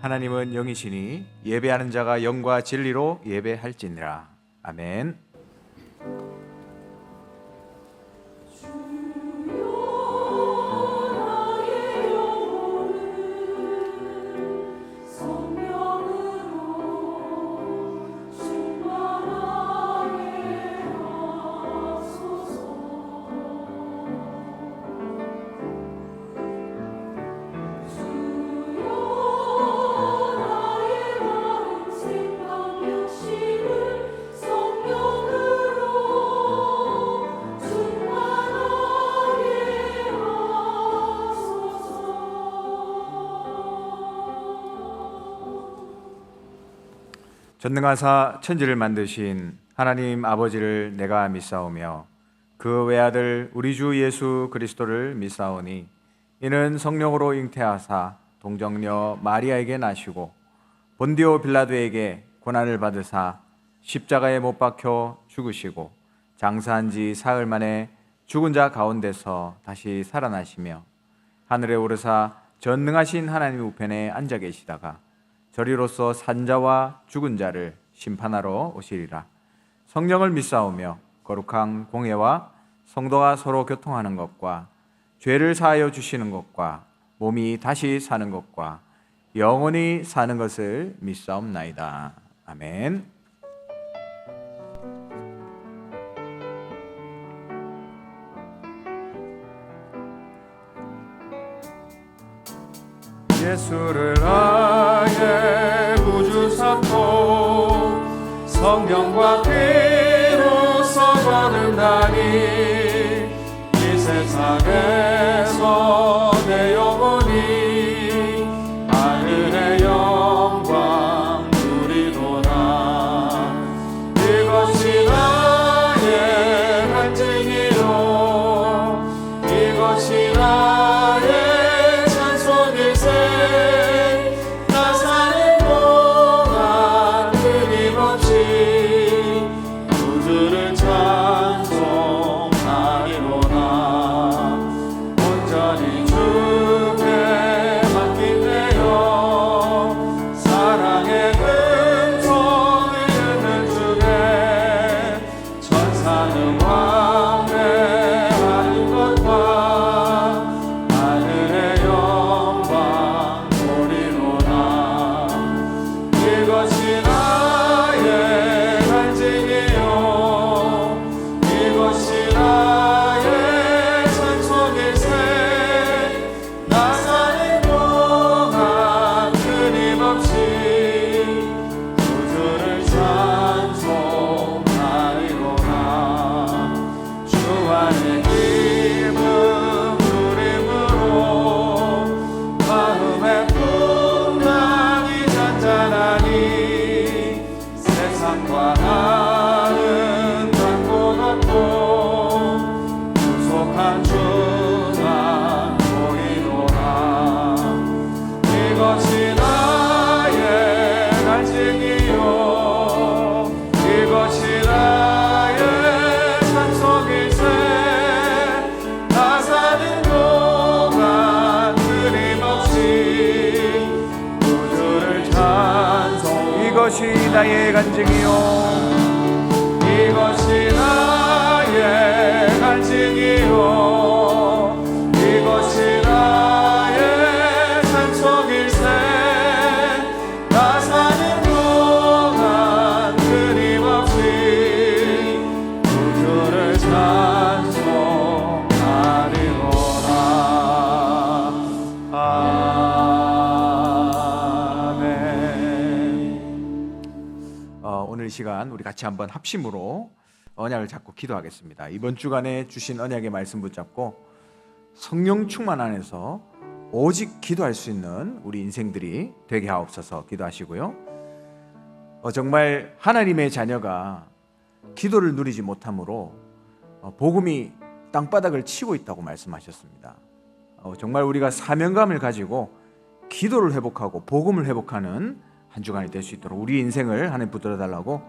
하나님은 영이시니 예배하는 자가 영과 진리로 예배할지니라. 아멘. 전능하사 천지를 만드신 하나님 아버지를 내가 믿사오며 그 외아들 우리 주 예수 그리스도를 믿사오니 이는 성령으로 잉태하사 동정녀 마리아에게 나시고 본디오 빌라도에게 고난을 받으사 십자가에 못 박혀 죽으시고 장사한 지 사흘 만에 죽은 자 가운데서 다시 살아나시며 하늘에 오르사 전능하신 하나님 우편에 앉아 계시다가 저리로서 산자와 죽은 자를 심판하러 오시리라. 성령을 믿사오며 거룩한 공회와 성도가 서로 교통하는 것과 죄를 사하여 주시는 것과 몸이 다시 사는 것과 영원히 사는 것을 믿사옵나이다. 아멘. 예수를 아예 구주 삼고 성령과 피로서 거듭나니 이 세상에서 내 영혼이 하늘의 영광 누리도다. 이것이 나의 간증이요 이것이 나의 나 사는 동안 끊임없이 구주를 찬송하리로다. 온전히 주께 맡기네요. 사랑의 은총을 듣는 주께 천사는 왕래하는 것과 하늘의 영광 이것이 나의 간증이요 이것이 나의 찬송일세. 나 사는 동안 끊임없이 구주를 찬송하리로다. 주 안에 기쁨 누림으로 마음의 풍랑이 잔잔하니 세상과 나는 같고 같고 구속한 주만 보이노라. 이것이 나의 간증이요 이것이 나의 찬송일세. 나 사는 동안 끊임없이 구주를 찬송. 이것이 나의 간증이요 이것이 나의 간증이요 이것이 나의 찬송일세. 나 사는 동안 끊임없이 구주를 찬송하리로다. 오늘 이 시간 우리 같이 한번 합심으로 언약을 잡고 기도하겠습니다. 이번 주간에 주신 언약의 말씀 붙잡고 성령 충만 안에서 오직 기도할 수 있는 우리 인생들이 되게 하옵소서. 기도하시고요. 정말 하나님의 자녀가 기도를 누리지 못함으로 복음이 땅바닥을 치고 있다고 말씀하셨습니다. 정말 우리가 사명감을 가지고 기도를 회복하고 복음을 회복하는 한 주간이 될 수 있도록 우리 인생을 하나님 붙들어 달라고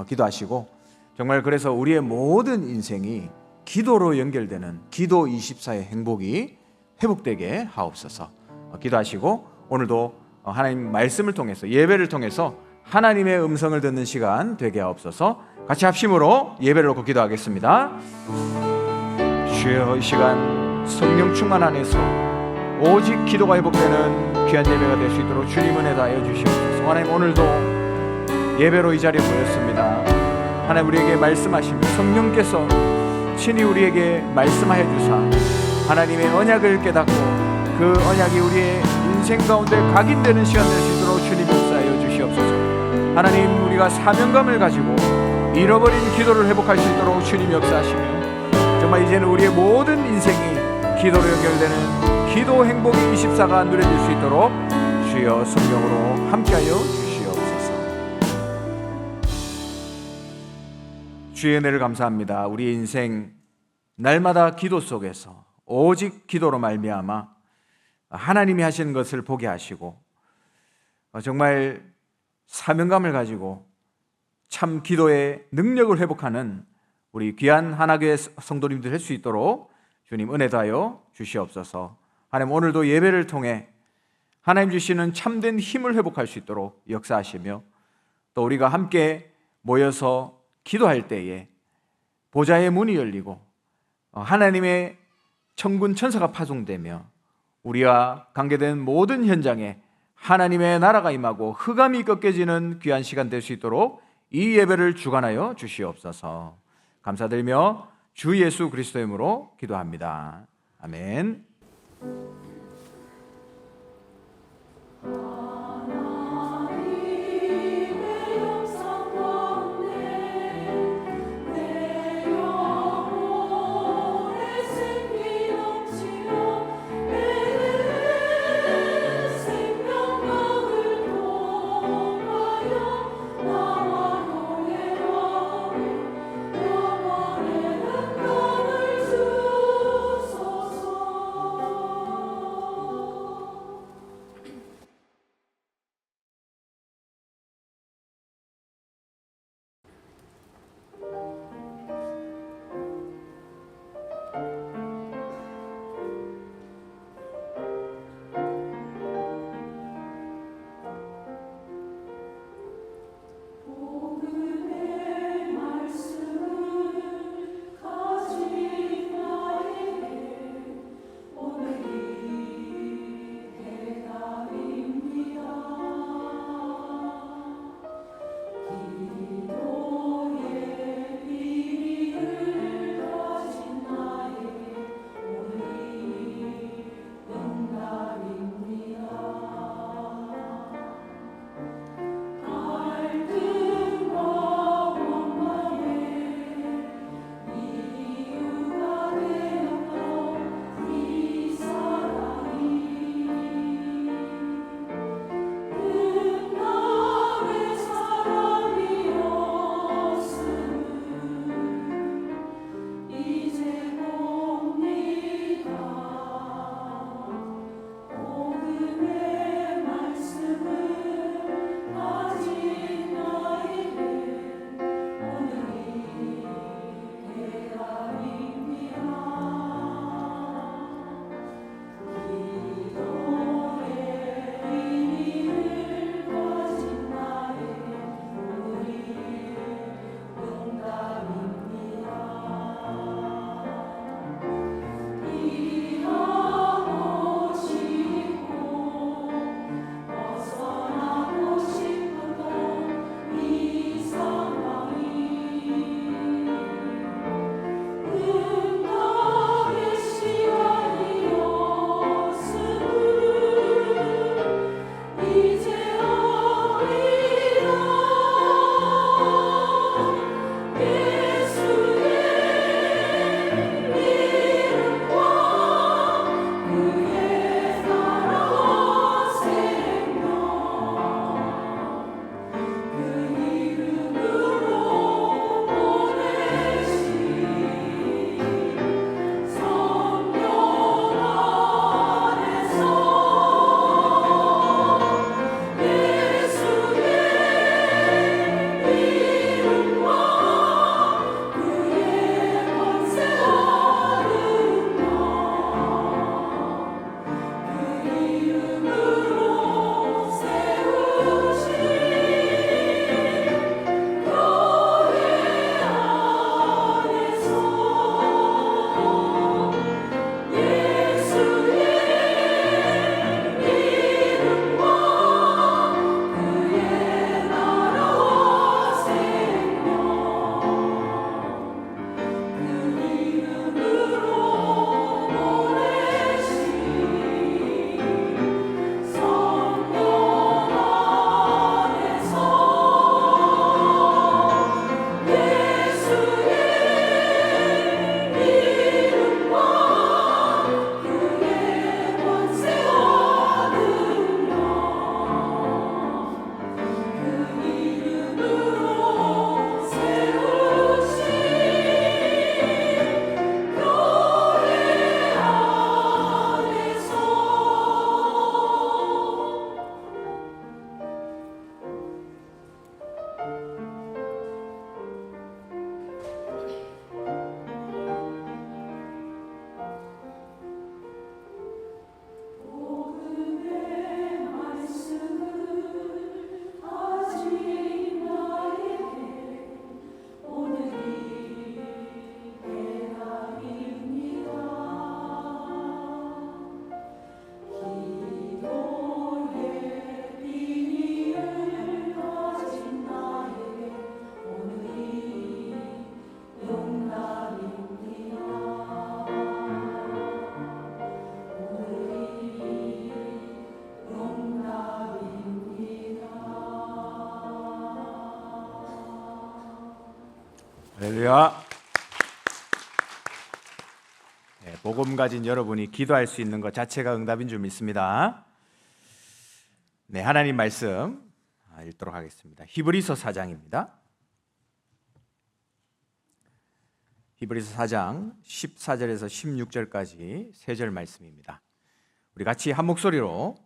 기도하시고, 정말 그래서 우리의 모든 인생이 기도로 연결되는 기도 24의 행복이 회복되게 하옵소서. 기도하시고 오늘도 하나님 말씀을 통해서, 예배를 통해서 하나님의 음성을 듣는 시간 되게 하옵소서. 같이 합심으로 예배를 놓고 기도하겠습니다. 주여, 이 시간 성령 충만 안에서 오직 기도가 회복되는 귀한 예배가 될 수 있도록 주님 은혜 다하여 주시옵소서. 하나님, 오늘도 예배로 이 자리에 모였습니다. 하나님, 우리에게 말씀하시며 성령께서 친히 우리에게 말씀하여 주사 하나님의 언약을 깨닫고 그 언약이 우리의 인생 가운데 각인되는 시간 될 수 있도록 주님 역사하여 주시옵소서. 하나님, 우리가 사명감을 가지고 잃어버린 기도를 회복할 수 있도록 주님 역사하시며 정말 이제는 우리의 모든 인생이 기도로 연결되는 기도 행복의 24가 누려질 수 있도록 주여 성령으로 함께하여 주시옵소서. 주의 은혜를 감사합니다. 우리의 인생 날마다 기도 속에서 오직 기도로 말미암아 하나님이 하시는 것을 보게 하시고 정말 사명감을 가지고 참 기도의 능력을 회복하는 우리 귀한 하나교회 성도님들 할 수 있도록 주님 은혜 다하여 주시옵소서. 하나님, 오늘도 예배를 통해 하나님 주시는 참된 힘을 회복할 수 있도록 역사하시며 또 우리가 함께 모여서 기도할 때에 보좌의 문이 열리고 하나님의 천군 천사가 파송되며 우리와 관계된 모든 현장에 하나님의 나라가 임하고 흑암이 꺾여지는 귀한 시간 될 수 있도록 이 예배를 주관하여 주시옵소서. 감사드리며 주 예수 그리스도의 이름으로 기도합니다. 아멘. 할렐루야. 네, 복음 가진 여러분이 기도할 수 있는 것 자체가 응답인 줄 믿습니다. 네, 하나님 말씀 읽도록 하겠습니다. 히브리서 4장입니다. 히브리서 4장 14절에서 16절까지 세 절 말씀입니다. 우리 같이 한 목소리로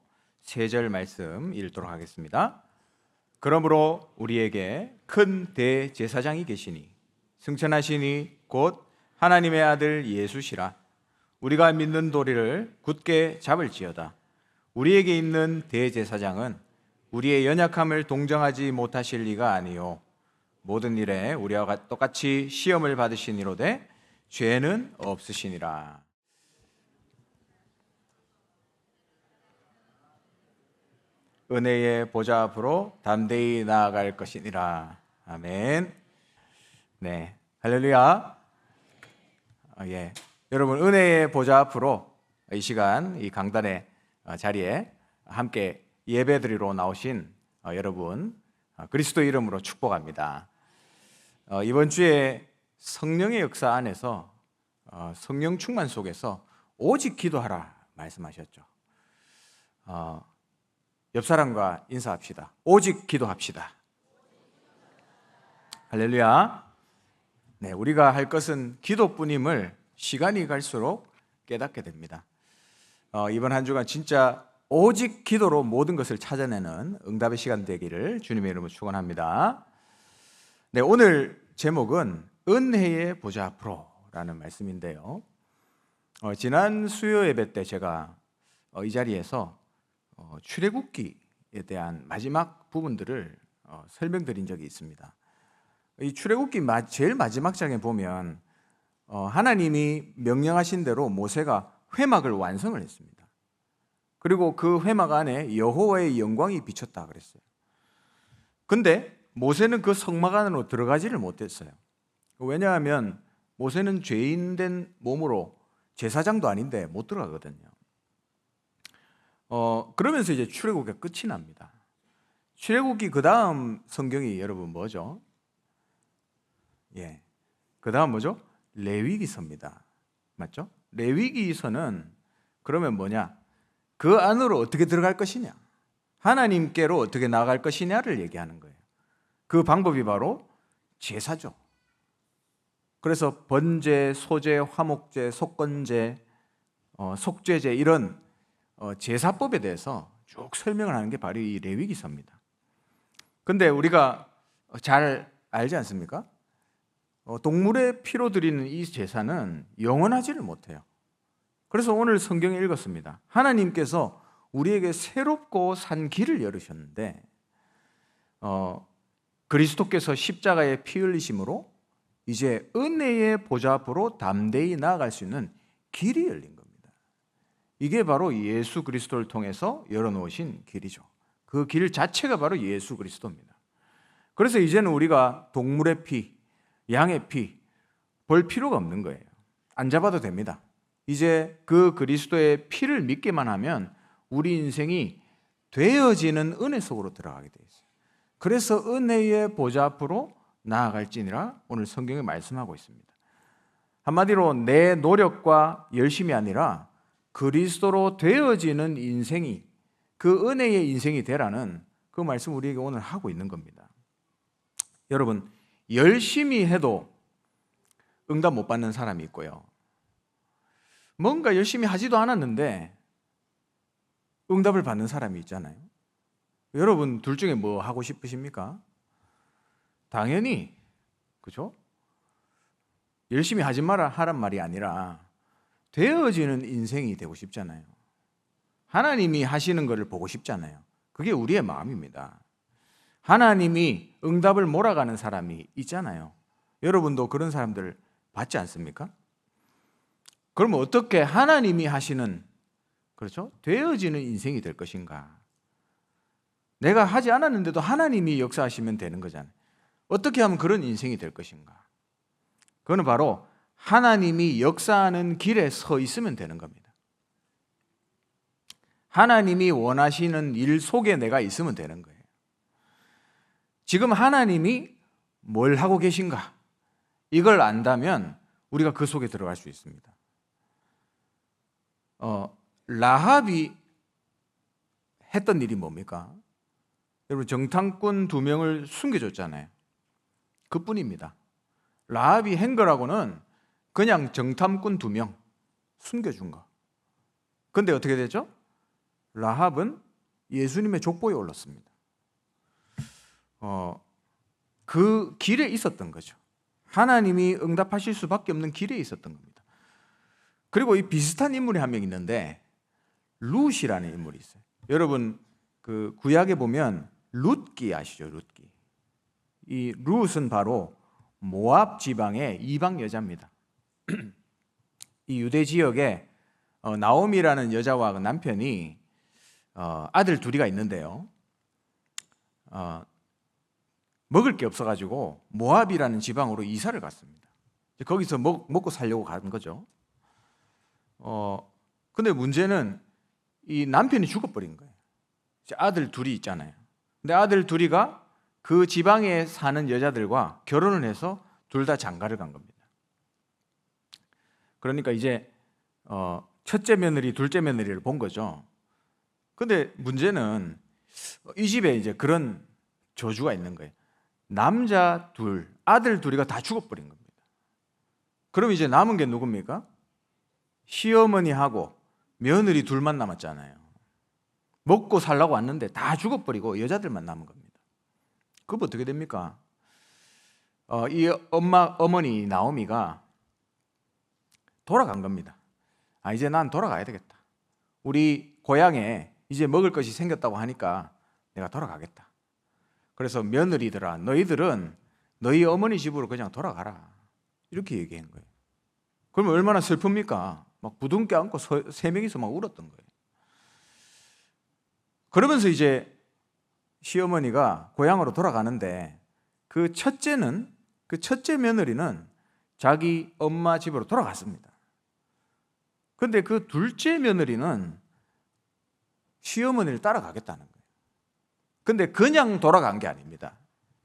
세 절 말씀 읽도록 하겠습니다. 그러므로 우리에게 큰 대제사장이 계시니 승천하시니 곧 하나님의 아들 예수시라. 우리가 믿는 도리를 굳게 잡을지어다. 우리에게 있는 대제사장은 우리의 연약함을 동정하지 못하실 리가 아니요 모든 일에 우리와 똑같이 시험을 받으시니로되 죄는 없으시니라. 은혜의 보좌 앞으로 담대히 나아갈 것이니라. 아멘. 네, 할렐루야. 예, 여러분 은혜의 보좌 앞으로 이 시간 이 강단의 자리에 함께 예배드리러 나오신 여러분 그리스도 이름으로 축복합니다. 이번 주에 성령의 역사 안에서 성령 충만 속에서 오직 기도하라 말씀하셨죠. 옆 사람과 인사합시다. 오직 기도합시다. 할렐루야. 네, 우리가 할 것은 기도뿐임을 시간이 갈수록 깨닫게 됩니다. 이번 한 주간 진짜 오직 기도로 모든 것을 찾아내는 응답의 시간 되기를 주님의 이름으로 축원합니다. 네, 오늘 제목은 은혜의 보좌 앞으로라는 말씀인데요. 지난 수요 예배 때 제가 이 자리에서 출애굽기에 대한 마지막 부분들을 설명드린 적이 있습니다. 이 출애굽기 제일 마지막 장에 보면 하나님이 명령하신 대로 모세가 회막을 완성을 했습니다. 그리고 그 회막 안에 여호와의 영광이 비쳤다 그랬어요. 근데 모세는 그 성막 안으로 들어가지를 못했어요. 왜냐하면 모세는 죄인된 몸으로 제사장도 아닌데 못 들어가거든요. 그러면서 이제 출애굽기가 끝이 납니다. 출애굽기 그 다음 성경이 여러분 뭐죠? 예, 그 다음 뭐죠? 레위기서입니다. 맞죠? 레위기서는 그러면 뭐냐? 그 안으로 어떻게 들어갈 것이냐? 하나님께로 어떻게 나아갈 것이냐를 얘기하는 거예요. 그 방법이 바로 제사죠. 그래서 번제, 소제, 화목제, 속건제, 속죄제 이런 제사법에 대해서 쭉 설명을 하는 게 바로 이 레위기서입니다. 근데 우리가 잘 알지 않습니까? 동물의 피로 드리는 이 제사는 영원하지를 못해요. 그래서 오늘 성경에 읽었습니다. 하나님께서 우리에게 새롭고 산 길을 열으셨는데 그리스도께서 십자가에 피 흘리심으로 이제 은혜의 보좌 앞으로 담대히 나아갈 수 있는 길이 열린 겁니다. 이게 바로 예수 그리스도를 통해서 열어놓으신 길이죠. 그 길 자체가 바로 예수 그리스도입니다. 그래서 이제는 우리가 동물의 피, 양의 피 볼 필요가 없는 거예요. 안 잡아도 됩니다. 이제 그 그리스도의 피를 믿기만 하면 우리 인생이 되어지는 은혜 속으로 들어가게 되어 있어요. 그래서 은혜의 보좌 앞으로 나아갈지니라 오늘 성경에 말씀하고 있습니다. 한마디로 내 노력과 열심이 아니라 그리스도로 되어지는 인생이 그 은혜의 인생이 되라는 그 말씀 우리에게 오늘 하고 있는 겁니다. 여러분, 열심히 해도 응답 못 받는 사람이 있고요. 뭔가 열심히 하지도 않았는데 응답을 받는 사람이 있잖아요. 여러분 둘 중에 뭐 하고 싶으십니까? 당연히 그죠? 열심히 하지 마라 하란 말이 아니라 되어지는 인생이 되고 싶잖아요. 하나님이 하시는 것을 보고 싶잖아요. 그게 우리의 마음입니다. 하나님이 응답을 몰아가는 사람이 있잖아요. 여러분도 그런 사람들 봤지 않습니까? 그러면 어떻게 하나님이 하시는 그렇죠? 되어지는 인생이 될 것인가? 내가 하지 않았는데도 하나님이 역사하시면 되는 거잖아요. 어떻게 하면 그런 인생이 될 것인가? 그거는 바로 하나님이 역사하는 길에 서 있으면 되는 겁니다. 하나님이 원하시는 일 속에 내가 있으면 되는 거예요. 지금 하나님이 뭘 하고 계신가? 이걸 안다면 우리가 그 속에 들어갈 수 있습니다. 라합이 했던 일이 뭡니까? 여러분, 정탐꾼 2명을 숨겨줬잖아요. 그뿐입니다. 라합이 한 거라고는 그냥 정탐꾼 2명 숨겨준 거. 근데 어떻게 되죠? 라합은 예수님의 족보에 올랐습니다. 그 길에 있었던 거죠. 하나님이 응답하실 수밖에 없는 길에 있었던 겁니다. 그리고 이 비슷한 인물이 한 명 있는데 룻이라는 인물이 있어요. 여러분, 그 구약에 보면 룻기 아시죠? 룻기. 이 룻은 바로 모압 지방의 이방 여자입니다. 이 유대 지역에 나오미라는 여자와 그 남편이 아들 둘이가 있는데요. 먹을 게 없어가지고 모압이라는 지방으로 이사를 갔습니다. 거기서 먹고 살려고 간 거죠. 근데 문제는 이 남편이 죽어버린 거예요. 아들 둘이 있잖아요. 근데 아들 둘이가 그 지방에 사는 여자들과 결혼을 해서 둘 다 장가를 간 겁니다. 그러니까 이제 첫째 며느리, 둘째 며느리를 본 거죠. 근데 문제는 이 집에 이제 그런 저주가 있는 거예요. 남자 둘, 아들 둘이가 다 죽어버린 겁니다. 그럼 이제 남은 게 누굽니까? 시어머니하고 며느리 둘만 남았잖아요. 먹고 살라고 왔는데 다 죽어버리고 여자들만 남은 겁니다. 그럼 어떻게 됩니까? 이 어머니 나오미가 돌아간 겁니다. 이제 난 돌아가야 되겠다. 우리 고향에 이제 먹을 것이 생겼다고 하니까 내가 돌아가겠다. 그래서 며느리들아, 너희들은 너희 어머니 집으로 그냥 돌아가라. 이렇게 얘기한 거예요. 그러면 얼마나 슬픕니까? 막 부둥켜 안고 3명이서 막 울었던 거예요. 그러면서 이제 시어머니가 고향으로 돌아가는데 그 첫째 며느리는 자기 엄마 집으로 돌아갔습니다. 근데 그 둘째 며느리는 시어머니를 따라가겠다는 거예요. 근데 그냥 돌아간 게 아닙니다.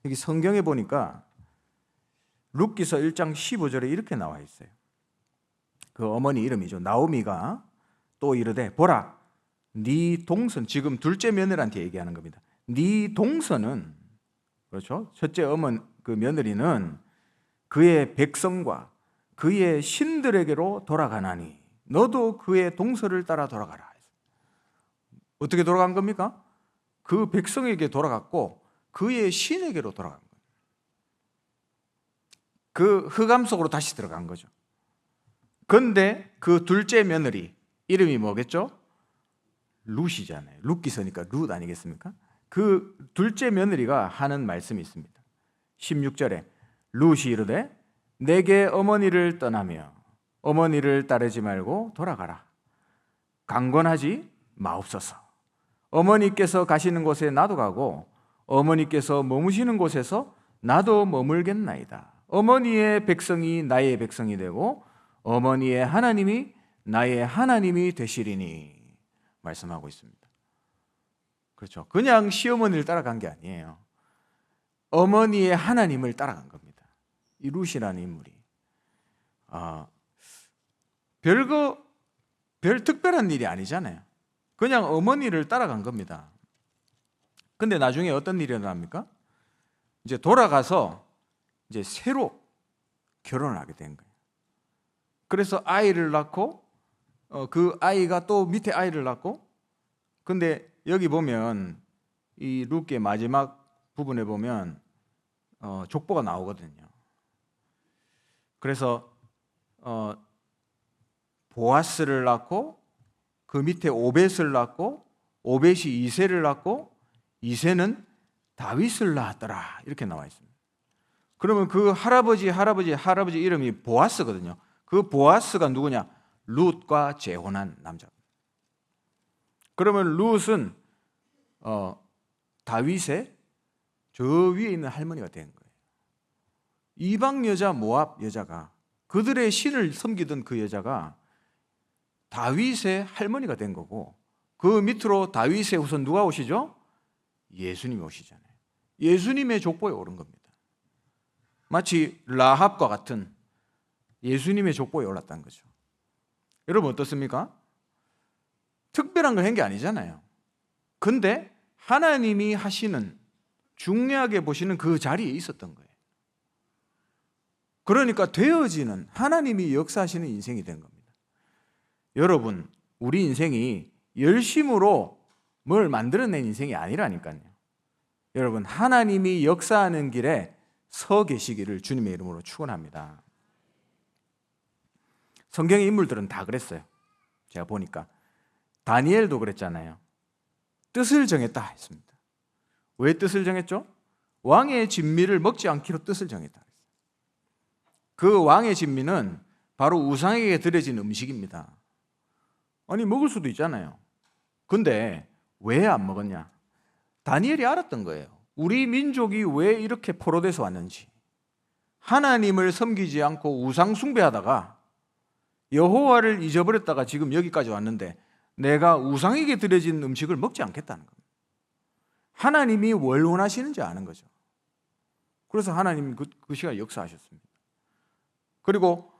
여기 성경에 보니까 룻기서 1장 15절에 이렇게 나와 있어요. 그 어머니 이름이죠. 나오미가 또 이르되 보라, 네 동선, 지금 둘째 며느리한테 얘기하는 겁니다. 네 동선은, 그렇죠? 첫째 그 며느리는 그의 백성과 그의 신들에게로 돌아가나니 너도 그의 동서를 따라 돌아가라. 어떻게 돌아간 겁니까? 그 백성에게 돌아갔고 그의 신에게로 돌아간 거예요. 그 흑암 속으로 다시 들어간 거죠. 그런데 그 둘째 며느리 이름이 뭐겠죠? 룻이잖아요. 룻기서니까 룻 아니겠습니까? 그 둘째 며느리가 하는 말씀이 있습니다. 16절에 룻이 이르되 내게 어머니를 떠나며 어머니를 따르지 말고 돌아가라. 강권하지 마옵소서. 어머니께서 가시는 곳에 나도 가고 어머니께서 머무시는 곳에서 나도 머물겠나이다. 어머니의 백성이 나의 백성이 되고 어머니의 하나님이 나의 하나님이 되시리니 말씀하고 있습니다. 그렇죠. 그냥 시어머니를 따라간 게 아니에요. 어머니의 하나님을 따라간 겁니다. 이 룻이라는 인물이. 별 특별한 일이 아니잖아요. 그냥 어머니를 따라간 겁니다. 근데 나중에 어떤 일이 일어납니까? 이제 돌아가서 이제 새로 결혼을 하게 된 거예요. 그래서 아이를 낳고 그 아이가 또 밑에 아이를 낳고, 근데 여기 보면 이 룻기의 마지막 부분에 보면 족보가 나오거든요. 그래서 보아스를 낳고 그 밑에 오벳을 낳고 오벳이 이새를 낳고 이새는 다윗을 낳았더라 이렇게 나와 있습니다. 그러면 그 할아버지 이름이 보아스거든요. 그 보아스가 누구냐? 룻과 재혼한 남자. 그러면 룻은 다윗의 저 위에 있는 할머니가 된 거예요. 이방 여자 모압 여자가, 그들의 신을 섬기던 그 여자가 다윗의 할머니가 된 거고, 그 밑으로 다윗의 후손 누가 오시죠? 예수님이 오시잖아요. 예수님의 족보에 오른 겁니다. 마치 라합과 같은 예수님의 족보에 올랐다는 거죠. 여러분 어떻습니까? 특별한 걸 한 게 아니잖아요. 근데 하나님이 하시는, 중요하게 보시는 그 자리에 있었던 거예요. 그러니까 되어지는, 하나님이 역사하시는 인생이 된 겁니다. 여러분, 우리 인생이 열심으로 뭘 만들어낸 인생이 아니라니까요. 여러분, 하나님이 역사하는 길에 서 계시기를 주님의 이름으로 축원합니다. 성경의 인물들은 다 그랬어요. 제가 보니까 다니엘도 그랬잖아요. 뜻을 정했다 했습니다. 왜 뜻을 정했죠? 왕의 진미를 먹지 않기로 뜻을 정했다. 그 왕의 진미는 바로 우상에게 드려진 음식입니다. 아니, 먹을 수도 있잖아요. 근데 왜 안 먹었냐? 다니엘이 알았던 거예요. 우리 민족이 왜 이렇게 포로돼서 왔는지. 하나님을 섬기지 않고 우상 숭배하다가 여호와를 잊어버렸다가 지금 여기까지 왔는데 내가 우상에게 드려진 음식을 먹지 않겠다는 겁니다. 하나님이 뭘 원하시는지 아는 거죠. 그래서 하나님이 그 시간에 역사하셨습니다. 그리고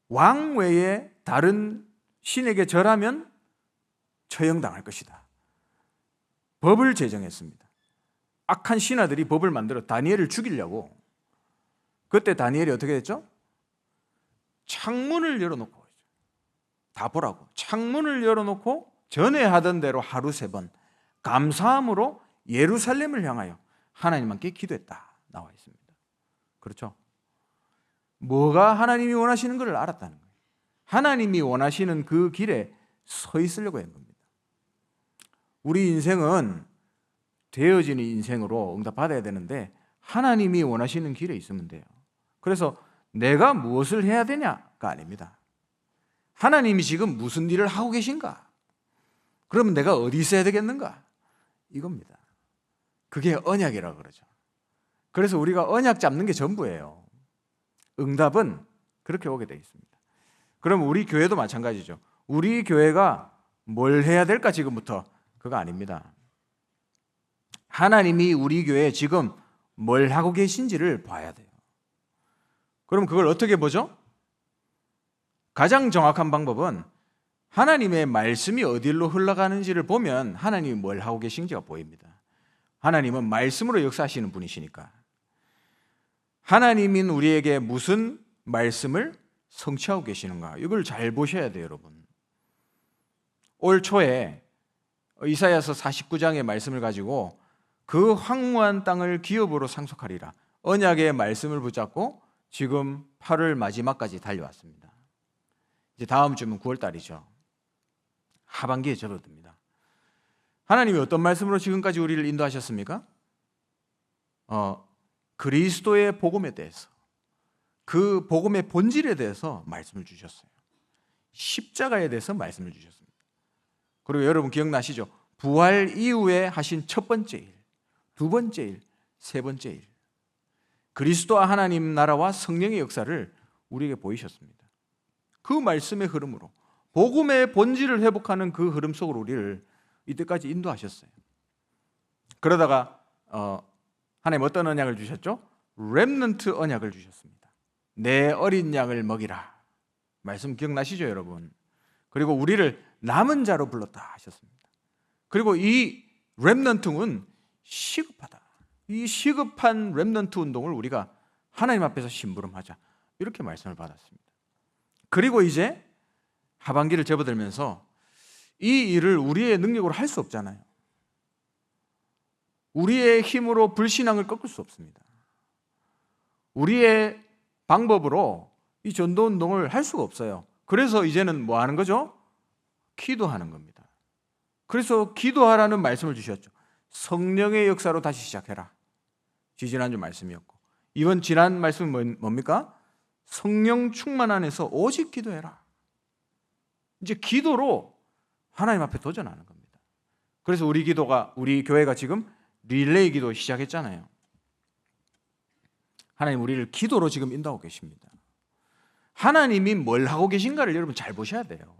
왕 외에 다른 신에게 절하면 처형당할 것이다. 법을 제정했습니다. 악한 신하들이 법을 만들어 다니엘을 죽이려고. 그때 다니엘이 어떻게 됐죠? 창문을 열어놓고, 다 보라고, 창문을 열어놓고 전에 하던 대로 하루 3번 감사함으로 예루살렘을 향하여 하나님께 기도했다 나와 있습니다. 그렇죠? 뭐가 하나님이 원하시는 것을 알았다는 거예요. 하나님이 원하시는 그 길에 서 있으려고 한 겁니다. 우리 인생은 되어지는 인생으로 응답받아야 되는데 하나님이 원하시는 길에 있으면 돼요. 그래서 내가 무엇을 해야 되냐가 아닙니다. 하나님이 지금 무슨 일을 하고 계신가? 그러면 내가 어디 있어야 되겠는가? 이겁니다. 그게 언약이라고 그러죠. 그래서 우리가 언약 잡는 게 전부예요. 응답은 그렇게 오게 되어 있습니다. 그럼 우리 교회도 마찬가지죠. 우리 교회가 뭘 해야 될까 지금부터? 그거 아닙니다. 하나님이 우리 교회에 지금 뭘 하고 계신지를 봐야 돼요. 그럼 그걸 어떻게 보죠? 가장 정확한 방법은 하나님의 말씀이 어디로 흘러가는지를 보면 하나님이 뭘 하고 계신지가 보입니다. 하나님은 말씀으로 역사하시는 분이시니까. 하나님인 우리에게 무슨 말씀을 성취하고 계시는가, 이걸 잘 보셔야 돼요, 여러분. 올 초에 이사야서 49장의 말씀을 가지고 그 황무한 땅을 기업으로 상속하리라, 언약의 말씀을 붙잡고 지금 8월 마지막까지 달려왔습니다. 이제 다음 주면 9월 달이죠. 하반기에 접어듭니다. 하나님이 어떤 말씀으로 지금까지 우리를 인도하셨습니까? 그리스도의 복음에 대해서, 그 복음의 본질에 대해서 말씀을 주셨어요. 십자가에 대해서 말씀을 주셨습니다. 그리고 여러분 기억나시죠? 부활 이후에 하신 첫 번째 일, 두 번째 일, 세 번째 일, 그리스도와 하나님 나라와 성령의 역사를 우리에게 보이셨습니다. 그 말씀의 흐름으로 복음의 본질을 회복하는 그 흐름 속으로 우리를 이때까지 인도하셨어요. 그러다가 하나님 어떤 언약을 주셨죠? 렘넌트 언약을 주셨습니다. 내 어린 양을 먹이라. 말씀 기억나시죠, 여러분? 그리고 우리를 남은 자로 불렀다 하셨습니다. 그리고 이 렘넌트는 시급하다. 이 시급한 렘넌트 운동을 우리가 하나님 앞에서 심부름하자, 이렇게 말씀을 받았습니다. 그리고 이제 하반기를 접어들면서 이 일을 우리의 능력으로 할 수 없잖아요. 우리의 힘으로 불신앙을 꺾을 수 없습니다. 우리의 방법으로 이 전도운동을 할 수가 없어요. 그래서 이제는 뭐 하는 거죠? 기도하는 겁니다. 그래서 기도하라는 말씀을 주셨죠. 성령의 역사로 다시 시작해라. 지난주 말씀이었고, 이번 지난 말씀은 뭡니까? 성령 충만 안에서 오직 기도해라. 이제 기도로 하나님 앞에 도전하는 겁니다. 그래서 우리 교회가 지금 릴레이 기도 시작했잖아요. 하나님 우리를 기도로 지금 인도하고 계십니다. 하나님이 뭘 하고 계신가를 여러분 잘 보셔야 돼요.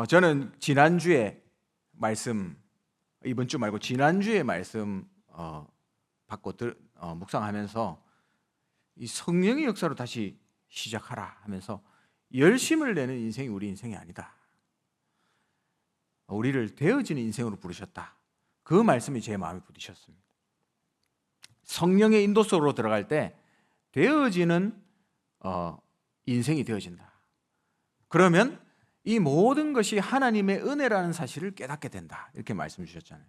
저는 지난주에 말씀, 이번 주 말고 지난주에 말씀 받고 묵상하면서 이 성령의 역사로 다시 시작하라 하면서 열심을 내는 인생이 우리 인생이 아니다. 우리를 되어지는 인생으로 부르셨다. 그 말씀이 제 마음에 부딪혔습니다. 성령의 인도 속으로 들어갈 때 되어지는 인생이 되어진다. 그러면 이 모든 것이 하나님의 은혜라는 사실을 깨닫게 된다. 이렇게 말씀 주셨잖아요.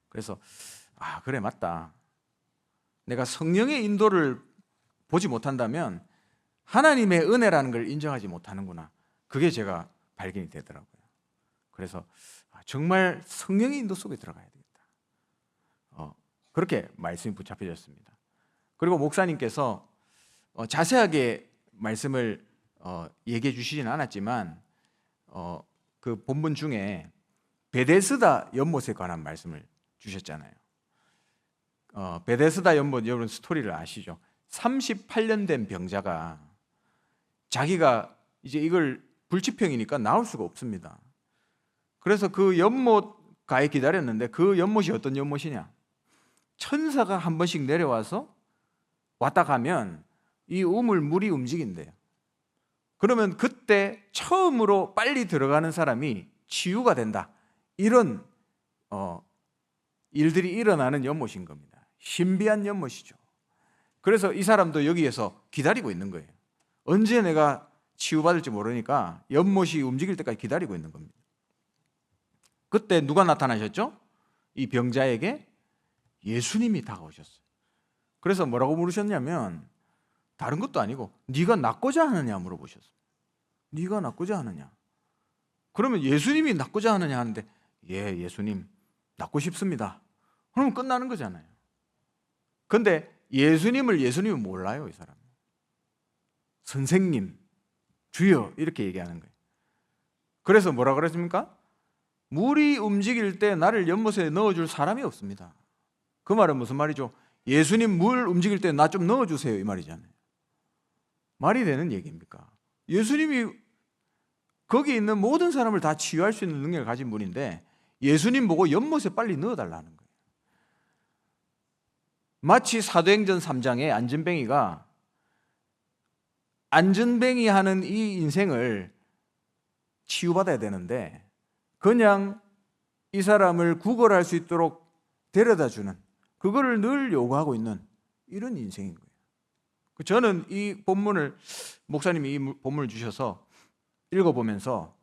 그래서 그래 맞다. 내가 성령의 인도를 보지 못한다면 하나님의 은혜라는 걸 인정하지 못하는구나. 그게 제가 발견이 되더라고요. 그래서 정말 성령의 인도 속에 들어가야 되겠다. 그렇게 말씀이 붙잡혀졌습니다. 그리고 목사님께서 자세하게 말씀을 얘기해 주시지는 않았지만 그 본문 중에 베데스다 연못에 관한 말씀을 주셨잖아요. 베데스다 연못, 여러분 스토리를 아시죠? 38년 된 병자가 자기가 이제 이걸 불치병이니까 나올 수가 없습니다. 그래서 그 연못가에 기다렸는데 그 연못이 어떤 연못이냐? 천사가 한 번씩 내려와서 왔다 가면 이 물이 움직인대요. 그러면 그때 처음으로 빨리 들어가는 사람이 치유가 된다. 이런 일들이 일어나는 연못인 겁니다. 신비한 연못이죠. 그래서 이 사람도 여기에서 기다리고 있는 거예요. 언제 내가 치유받을지 모르니까 연못이 움직일 때까지 기다리고 있는 겁니다. 그때 누가 나타나셨죠? 이 병자에게 예수님이 다가오셨어요. 그래서 뭐라고 물으셨냐면 다른 것도 아니고 네가 낫고자 하느냐 물어보셨어요. 네가 낫고자 하느냐? 그러면 예수님이 낫고자 하느냐 하는데 예, 예수님 낫고 싶습니다. 그러면 끝나는 거잖아요. 그런데 예수님은 몰라요, 이 사람. 선생님, 주여 이렇게 얘기하는 거예요. 그래서 뭐라 그랬습니까? 물이 움직일 때 나를 연못에 넣어줄 사람이 없습니다. 그 말은 무슨 말이죠? 예수님 물 움직일 때 나 좀 넣어주세요 이 말이잖아요. 말이 되는 얘기입니까? 예수님이 거기 있는 모든 사람을 다 치유할 수 있는 능력을 가진 분인데 예수님 보고 연못에 빨리 넣어달라는 거예요. 마치 사도행전 3장에 안전뱅이 하는 이 인생을 치유받아야 되는데 그냥 이 사람을 구걸할 수 있도록 데려다주는, 그거를 늘 요구하고 있는 이런 인생인 거예요. 저는 이 본문을, 목사님이 이 본문을 주셔서 읽어보면서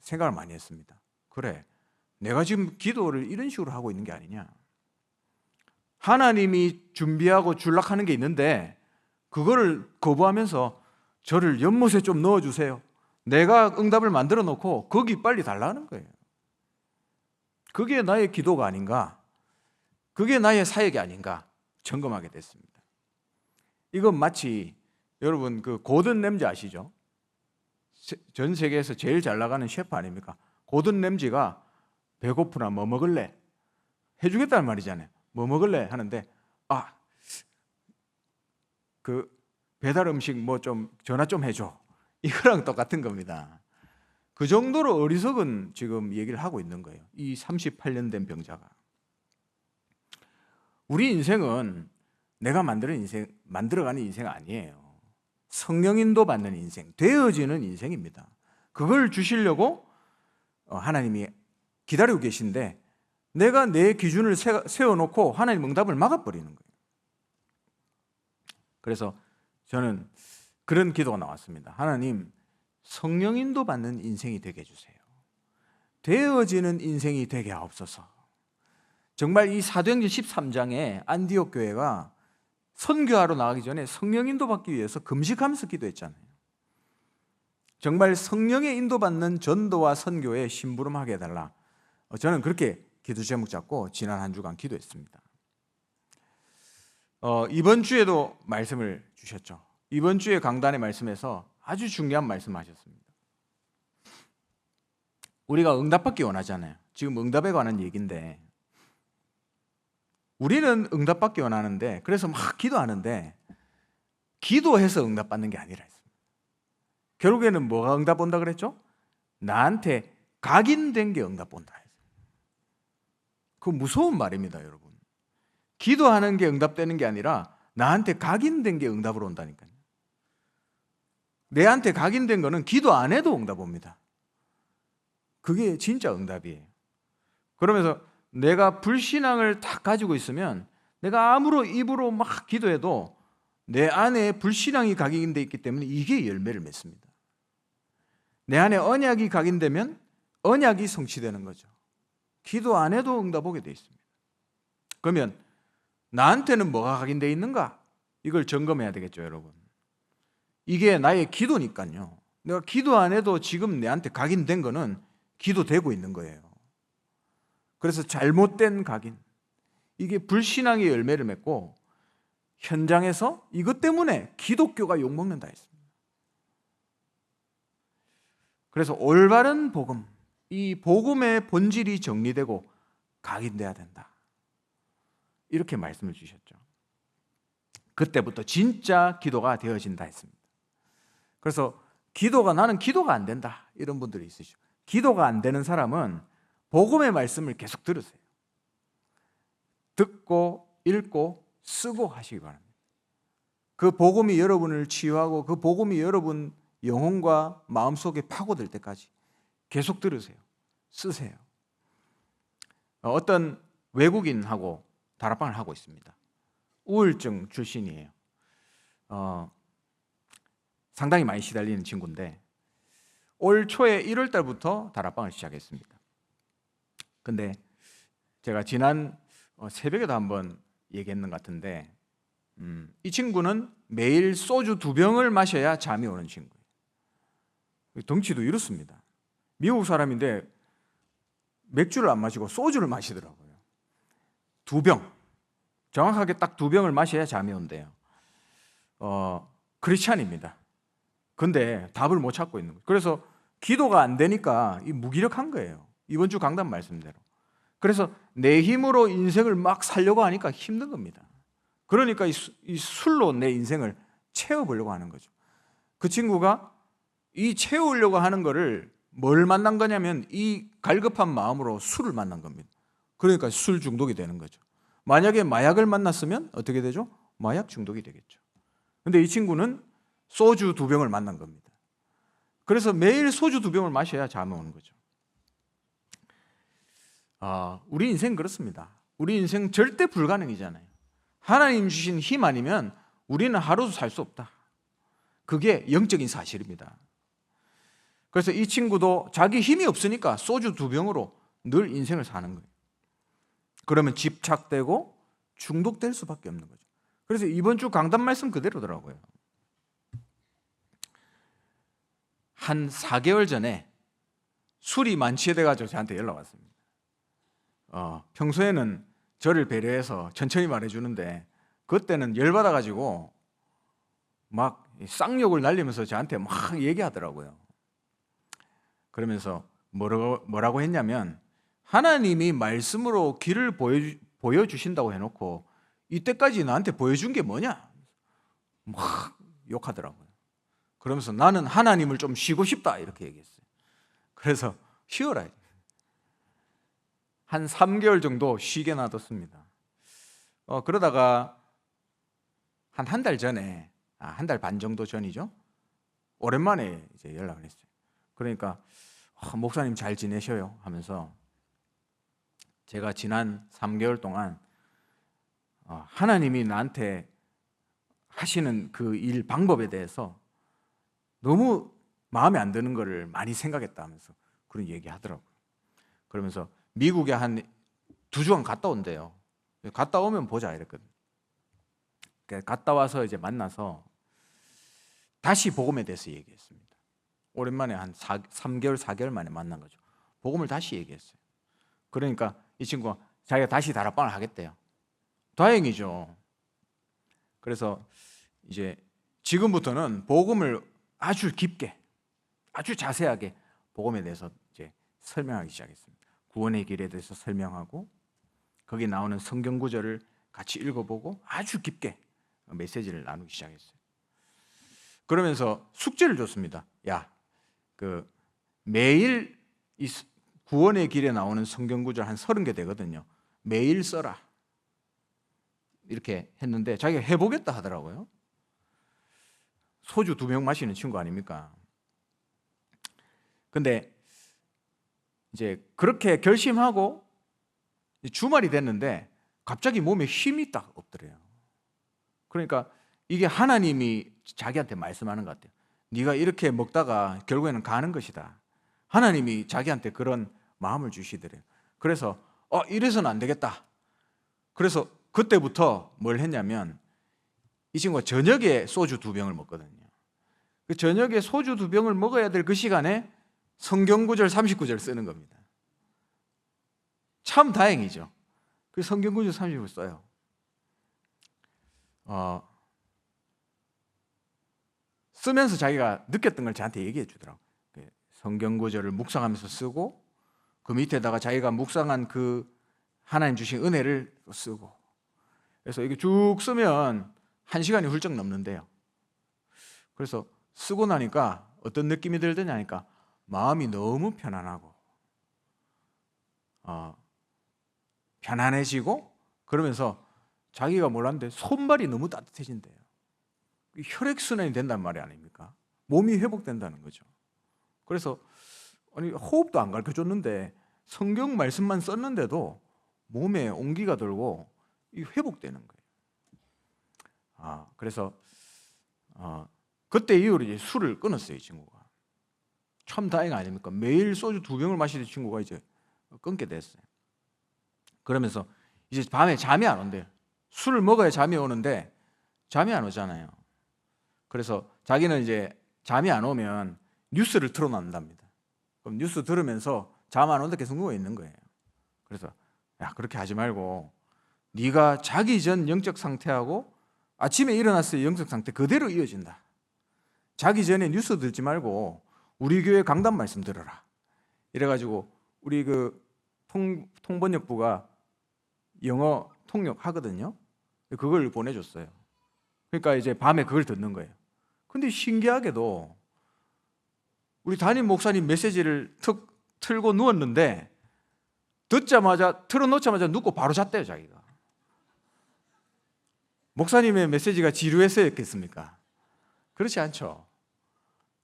생각을 많이 했습니다. 그래, 내가 지금 기도를 이런 식으로 하고 있는 게 아니냐. 하나님이 준비하고 줄락하는 게 있는데 그거를 거부하면서 저를 연못에 좀 넣어주세요. 내가 응답을 만들어 놓고 거기 빨리 달라는 거예요. 그게 나의 기도가 아닌가, 그게 나의 사역이 아닌가 점검하게 됐습니다. 이건 마치 여러분 그 고든 램지 아시죠? 전 세계에서 제일 잘 나가는 셰프 아닙니까? 고든 램지가 배고프나 뭐 먹을래? 해주겠다는 말이잖아요. 뭐 먹을래? 하는데 그 배달 음식 뭐 좀 전화 좀 해줘. 이거랑 똑같은 겁니다. 그 정도로 어리석은 지금 얘기를 하고 있는 거예요. 이 38년 된 병자가. 우리 인생은 내가 만들어가는 인생 아니에요. 성령 인도 받는 인생, 되어지는 인생입니다. 그걸 주시려고 하나님이 기다리고 계신데 내가 내 기준을 세워놓고 하나님 응답을 막아버리는 거예요. 그래서 저는 그런 기도가 나왔습니다. 하나님, 성령 인도 받는 인생이 되게 해주세요. 되어지는 인생이 되게 하옵소서. 정말 이 사도행전 13장에 안디옥 교회가 선교하러 나가기 전에 성령 인도 받기 위해서 금식하면서 기도했잖아요. 정말 성령의 인도받는 전도와 선교에 심부름하게 해달라. 저는 그렇게 기도 제목 잡고 지난 한 주간 기도했습니다. 이번 주에도 말씀을 주셨죠. 이번 주에 강단의 말씀에서 아주 중요한 말씀하셨습니다. 우리가 응답받기 원하잖아요. 지금 응답에 관한 얘기인데 우리는 응답받기 원하는데 그래서 막 기도하는데 기도해서 응답받는 게 아니라 했습니다. 결국에는 뭐가 응답 온다 그랬죠? 나한테 각인된 게 응답 온다 했어요. 그거 무서운 말입니다, 여러분. 기도하는 게 응답되는 게 아니라 나한테 각인된 게 응답으로 온다니까요. 내한테 각인된 거는 기도 안 해도 응답 옵니다. 그게 진짜 응답이에요. 그러면서 내가 불신앙을 딱 가지고 있으면 내가 아무로 입으로 막 기도해도 내 안에 불신앙이 각인되어 있기 때문에 이게 열매를 맺습니다. 내 안에 언약이 각인되면 언약이 성취되는 거죠. 기도 안 해도 응답 오게 되어 있습니다. 그러면 나한테는 뭐가 각인되어 있는가? 이걸 점검해야 되겠죠, 여러분. 이게 나의 기도니까요. 내가 기도 안 해도 지금 내한테 각인된 거는 기도되고 있는 거예요. 그래서 잘못된 각인, 이게 불신앙의 열매를 맺고 현장에서 이것 때문에 기독교가 욕먹는다 했습니다. 그래서 올바른 복음, 이 복음의 본질이 정리되고 각인돼야 된다, 이렇게 말씀을 주셨죠. 그때부터 진짜 기도가 되어진다 했습니다. 그래서 나는 기도가 안 된다, 이런 분들이 있으시죠. 기도가 안 되는 사람은 복음의 말씀을 계속 들으세요. 듣고 읽고 쓰고 하시기 바랍니다. 그 복음이 여러분을 치유하고 그 복음이 여러분 영혼과 마음속에 파고들 때까지 계속 들으세요. 쓰세요. 어떤 외국인하고 다락방을 하고 있습니다. 우울증 출신이에요. 상당히 많이 시달리는 친구인데 올 초에 1월 달부터 다락방을 시작했습니다. 근데 제가 지난 새벽에도 한번 얘기했는 것 같은데 이 친구는 매일 소주 2병을 마셔야 잠이 오는 친구예요. 덩치도 이렇습니다. 미국 사람인데 맥주를 안 마시고 소주를 마시더라고요. 2병, 정확하게 딱 2병을 마셔야 잠이 온대요. 크리스찬입니다. 근데 답을 못 찾고 있는 거예요. 그래서 기도가 안 되니까 무기력한 거예요. 이번 주 강단 말씀대로. 그래서 내 힘으로 인생을 막 살려고 하니까 힘든 겁니다. 그러니까 이 술로 내 인생을 채워보려고 하는 거죠. 그 친구가 이 채우려고 하는 거를 뭘 만난 거냐면 이 갈급한 마음으로 술을 만난 겁니다. 그러니까 술 중독이 되는 거죠. 만약에 마약을 만났으면 어떻게 되죠? 마약 중독이 되겠죠. 근데 이 친구는 소주 2병을 만난 겁니다. 그래서 매일 소주 2병을 마셔야 잠이 오는 거죠. 우리 인생 그렇습니다. 우리 인생 절대 불가능이잖아요. 하나님 주신 힘 아니면 우리는 하루도 살 수 없다. 그게 영적인 사실입니다. 그래서 이 친구도 자기 힘이 없으니까 소주 2병으로 늘 인생을 사는 거예요. 그러면 집착되고 중독될 수밖에 없는 거죠. 그래서 이번 주 강단 말씀 그대로더라고요. 한 4개월 전에 술이 만취돼가지고 저한테 연락 왔습니다. 평소에는 저를 배려해서 천천히 말해주는데 그때는 열받아가지고 막 쌍욕을 날리면서 저한테 막 얘기하더라고요. 그러면서 뭐라고 했냐면 하나님이 말씀으로 길을 보여주신다고 해놓고 이때까지 나한테 보여준 게 뭐냐? 막 욕하더라고요. 그러면서 나는 하나님을 좀 쉬고 싶다 이렇게 얘기했어요. 그래서 쉬어라. 한 3개월 정도 쉬게 놔뒀습니다. 그러다가 한 달 전에, 한 달 반 정도 전이죠. 오랜만에 이제 연락을 했어요. 그러니까 목사님 잘 지내셔요 하면서 제가 지난 3개월 동안 하나님이 나한테 하시는 그 일 방법에 대해서 너무 마음에 안 드는 거를 많이 생각했다 하면서 그런 얘기 하더라고요. 그러면서 미국에 한 2주간 갔다 온대요. 갔다 오면 보자 이랬거든요. 갔다 와서 이제 만나서 다시 복음에 대해서 얘기했습니다. 오랜만에 한 3개월, 4개월 만에 만난 거죠. 복음을 다시 얘기했어요. 그러니까 이 친구가 자기가 다시 다락방을 하겠대요. 다행이죠. 그래서 이제 지금부터는 복음을 아주 깊게, 아주 자세하게 복음에 대해서 이제 설명하기 시작했습니다. 구원의 길에 대해서 설명하고 거기 나오는 성경 구절을 같이 읽어보고 아주 깊게 메시지를 나누기 시작했어요. 그러면서 숙제를 줬습니다. 매일 이 구원의 길에 나오는 성경 구절 한 30개 되거든요. 매일 써라. 이렇게 했는데 자기가 해보겠다 하더라고요. 소주 2병 마시는 친구 아닙니까? 근데 이제 그렇게 결심하고 주말이 됐는데 갑자기 몸에 힘이 딱 없더래요. 그러니까 이게 하나님이 자기한테 말씀하는 것 같아요. 네가 이렇게 먹다가 결국에는 가는 것이다. 하나님이 자기한테 그런 마음을 주시더래요. 그래서 이래서는 안 되겠다. 그래서 그때부터 뭘 했냐면 이 친구가 저녁에 소주 2병을 먹거든요. 그 저녁에 소주 2병을 먹어야 될 그 시간에 성경구절 39절 쓰는 겁니다. 참 다행이죠. 그 성경구절 39절 써요. 쓰면서 자기가 느꼈던 걸 저한테 얘기해 주더라고요. 성경구절을 묵상하면서 쓰고 그 밑에다가 자기가 묵상한 그 하나님 주신 은혜를 쓰고, 그래서 이게 쭉 쓰면 1시간이 훌쩍 넘는데요. 그래서 쓰고 나니까 어떤 느낌이 들더냐니까 마음이 너무 편안하고 편안해지고, 그러면서 자기가 몰랐는데 손발이 너무 따뜻해진대요. 혈액순환이 된단 말이 아닙니까? 몸이 회복된다는 거죠. 그래서 호흡도 안 가르쳐줬는데 성경 말씀만 썼는데도 몸에 온기가 돌고 회복되는 거예요. 그래서 그때 이후로 이제 술을 끊었어요, 이 친구가. 참 다행 아닙니까? 매일 소주 2병을 마시던 친구가 이제 끊게 됐어요. 그러면서 이제 밤에 잠이 안 온대요. 술을 먹어야 잠이 오는데 잠이 안 오잖아요. 그래서 자기는 이제 잠이 안 오면 뉴스를 틀어놓는답니다. 그럼 뉴스 들으면서 잠 안 온다 계속 누워 있는 거예요. 그래서 그렇게 하지 말고 네가 자기 전 영적 상태하고 아침에 일어났을 때 영적 상태 그대로 이어진다. 자기 전에 뉴스 듣지 말고 우리 교회 강단 말씀 들어라. 이래가지고 우리 그 통번역부가 영어 통역하거든요. 그걸 보내줬어요. 그러니까 이제 밤에 그걸 듣는 거예요. 근데 신기하게도 우리 담임 목사님 메시지를 툭 틀고 누웠는데 틀어놓자마자 눕고 바로 잤대요, 자기가. 목사님의 메시지가 지루해서였겠습니까? 그렇지 않죠.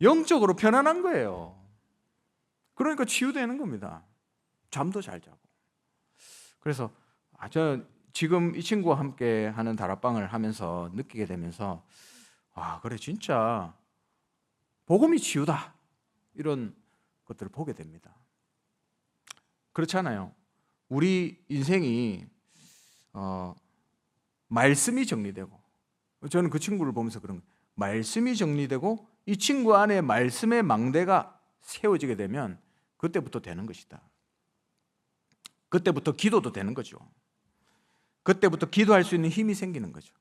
영적으로 편안한 거예요. 그러니까 치유되는 겁니다. 잠도 잘 자고. 그래서 저 지금 이 친구와 함께 하는 다락방을 하면서 느끼게 되면서 그래 진짜 복음이 치유다, 이런 것들을 보게 됩니다. 그렇잖아요. 우리 인생이 말씀이 정리되고, 저는 그 친구를 보면서 그런 거예요. 말씀이 정리되고 이 친구 안에 말씀의 망대가 세워지게 되면 그때부터 되는 것이다. 그때부터 기도도 되는 거죠. 그때부터 기도할 수 있는 힘이 생기는 거죠.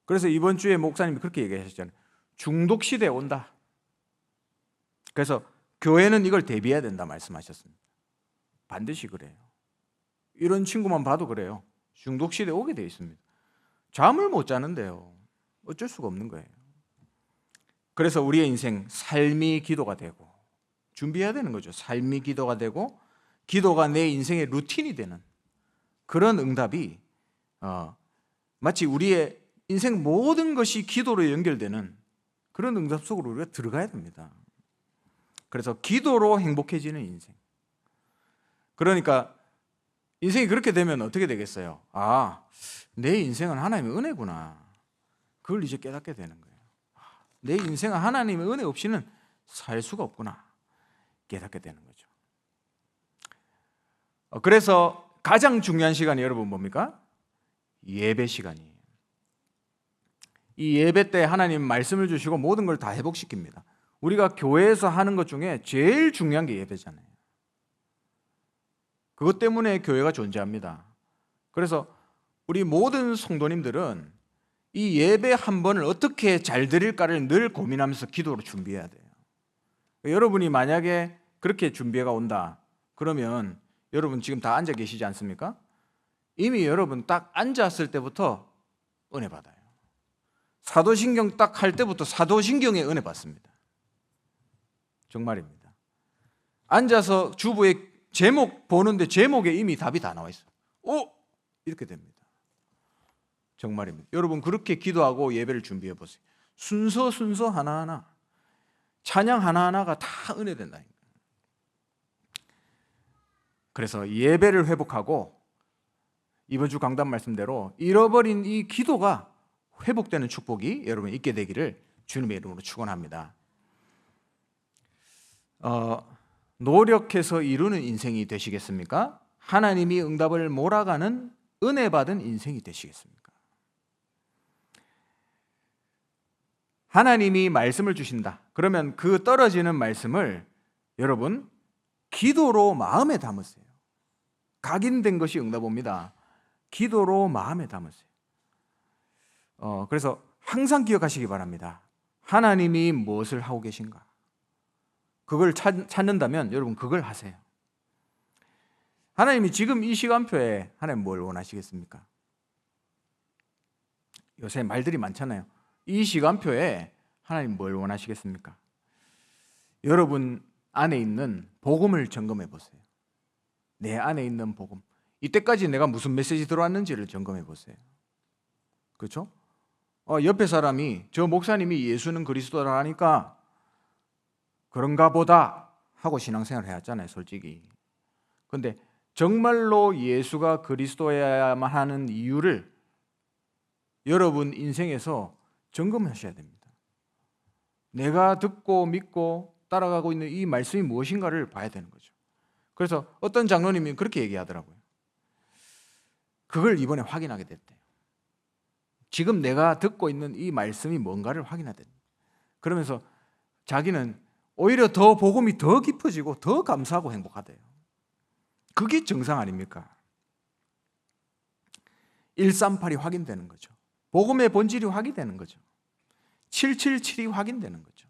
그래서 이번 주에 목사님이 그렇게 얘기하셨잖아요. 중독 시대에 온다. 그래서 교회는 이걸 대비해야 된다 말씀하셨습니다. 반드시 그래요. 이런 친구만 봐도 그래요. 중독 시대에 오게 돼 있습니다. 잠을 못 자는데요. 어쩔 수가 없는 거예요. 그래서 우리의 인생 삶이 기도가 되고 준비해야 되는 거죠. 삶이 기도가 되고 기도가 내 인생의 루틴이 되는 그런 응답이 마치 우리의 인생 모든 것이 기도로 연결되는 그런 응답 속으로 우리가 들어가야 됩니다. 그래서 기도로 행복해지는 인생. 그러니까 인생이 그렇게 되면 어떻게 되겠어요? 내 인생은 하나님의 은혜구나. 그걸 이제 깨닫게 되는 거예요. 내 인생은 하나님의 은혜 없이는 살 수가 없구나. 깨닫게 되는 거죠. 그래서 가장 중요한 시간이 여러분 뭡니까? 예배 시간이에요. 이 예배 때 하나님 말씀을 주시고 모든 걸 다 회복시킵니다. 우리가 교회에서 하는 것 중에 제일 중요한 게 예배잖아요. 그것 때문에 교회가 존재합니다. 그래서 우리 모든 성도님들은 이 예배 한 번을 어떻게 잘 드릴까를 늘 고민하면서 기도로 준비해야 돼요. 여러분이 만약에 그렇게 준비가 온다 그러면 여러분 지금 다 앉아 계시지 않습니까? 이미 여러분 딱 앉았을 때부터 은혜 받아요. 사도신경 딱 할 때부터 사도신경의 은혜 받습니다. 정말입니다. 앉아서 주보에 제목 보는데 제목에 이미 답이 다 나와 있어요. 이렇게 됩니다. 정말입니다. 여러분 그렇게 기도하고 예배를 준비해 보세요. 순서 하나하나, 찬양 하나하나가 다 은혜된다. 그래서 예배를 회복하고 이번 주 강단 말씀대로 잃어버린 이 기도가 회복되는 축복이 여러분 있게 되기를 주님의 이름으로 축원합니다. 노력해서 이루는 인생이 되시겠습니까? 하나님이 응답을 몰아가는 은혜 받은 인생이 되시겠습니까? 하나님이 말씀을 주신다. 그러면 그 떨어지는 말씀을 여러분 기도로 마음에 담으세요. 각인된 것이 응답 옵니다. 기도로 마음에 담으세요. 그래서 항상 기억하시기 바랍니다. 하나님이 무엇을 하고 계신가? 그걸 찾는다면 여러분 그걸 하세요. 하나님이 지금 이 시간표에 하나님 뭘 원하시겠습니까? 요새 말들이 많잖아요. 이 시간표에 하나님 뭘 원하시겠습니까? 여러분 안에 있는 복음을 점검해 보세요. 내 안에 있는 복음. 이때까지 내가 무슨 메시지 들어왔는지를 점검해 보세요. 그렇죠? 옆에 사람이 저 목사님이 예수는 그리스도라 하니까 그런가 보다 하고 신앙생활을 해왔잖아요, 솔직히. 근데 정말로 예수가 그리스도여야만 하는 이유를 여러분 인생에서 점검하셔야 됩니다. 내가 듣고 믿고 따라가고 있는 이 말씀이 무엇인가를 봐야 되는 거죠. 그래서 어떤 장로님이 그렇게 얘기하더라고요. 그걸 이번에 확인하게 됐대요. 지금 내가 듣고 있는 이 말씀이 뭔가를 확인하대. 그러면서 자기는 오히려 더 복음이 더 깊어지고 더 감사하고 행복하대요. 그게 정상 아닙니까? 138이 확인되는 거죠. 복음의 본질이 확인되는 거죠. 777이 확인되는 거죠.